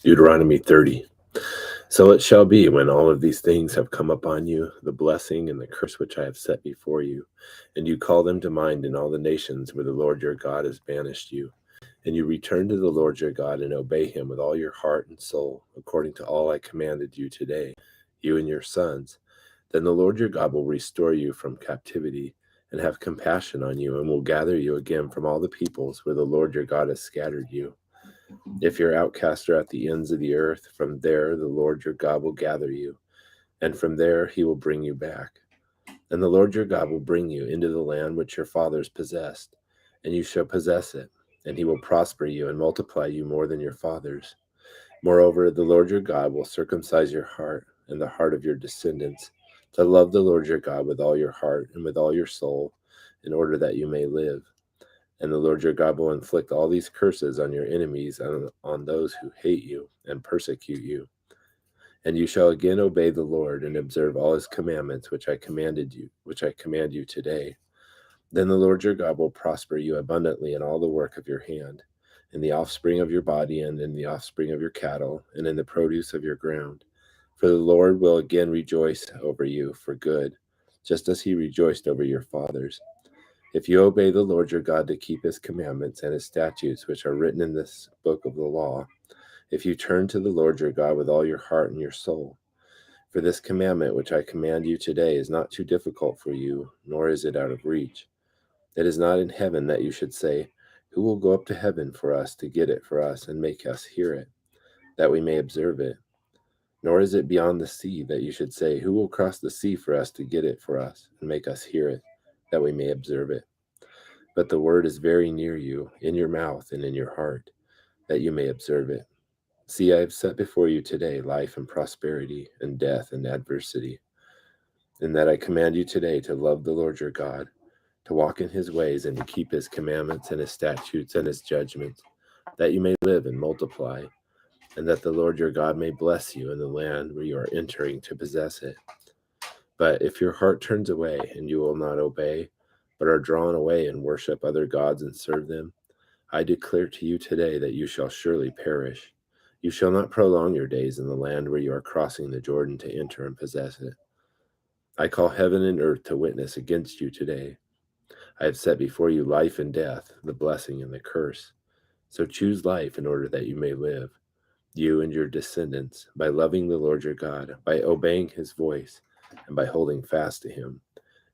Deuteronomy 30. So it shall be when all of these things have come upon you, the blessing and the curse which I have set before you, and you call them to mind in all the nations where the Lord your God has banished you, and you return to the Lord your God and obey him with all your heart and soul, according to all I commanded you today, you and your sons, then the Lord your God will restore you from captivity and have compassion on you, and will gather you again from all the peoples where the Lord your God has scattered you. If your outcasts are at the ends of the earth, from there the Lord your God will gather you, and from there he will bring you back. And the Lord your God will bring you into the land which your fathers possessed, and you shall possess it, and he will prosper you and multiply you more than your fathers. Moreover, the Lord your God will circumcise your heart and the heart of your descendants, to love the Lord your God with all your heart and with all your soul, in order that you may live. And the Lord your God will inflict all these curses on your enemies and on those who hate you and persecute you. And you shall again obey the Lord and observe all his commandments which I command you today. Then the Lord your God will prosper you abundantly in all the work of your hand, in the offspring of your body, and in the offspring of your cattle, and in the produce of your ground. For the Lord will again rejoice over you for good, just as he rejoiced over your fathers. If you obey the Lord your God to keep his commandments and his statutes, which are written in this book of the law, if you turn to the Lord your God with all your heart and your soul, for this commandment which I command you today is not too difficult for you, nor is it out of reach. It is not in heaven that you should say, who will go up to heaven for us to get it for us and make us hear it, that we may observe it? Nor is it beyond the sea that you should say, who will cross the sea for us to get it for us and make us hear it, that we may observe it? But the word is very near you, in your mouth and in your heart, that you may observe it. See, I have set before you today life and prosperity, and death and adversity. And that I command you today to love the Lord your God, to walk in his ways, and to keep his commandments and his statutes and his judgments, that you may live and multiply, and that the Lord your God may bless you in the land where you are entering to possess it. But if your heart turns away and you will not obey, but are drawn away and worship other gods and serve them, I declare to you today that you shall surely perish. You shall not prolong your days in the land where you are crossing the Jordan to enter and possess it. I call heaven and earth to witness against you today. I have set before you life and death, the blessing and the curse. So choose life in order that you may live, you and your descendants, by loving the Lord your God, by obeying his voice, and by holding fast to him.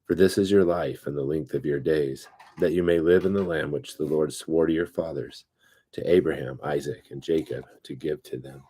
For this is your life and the length of your days, that you may live in the land which the Lord swore to your fathers, to Abraham, Isaac, and Jacob, to give to them.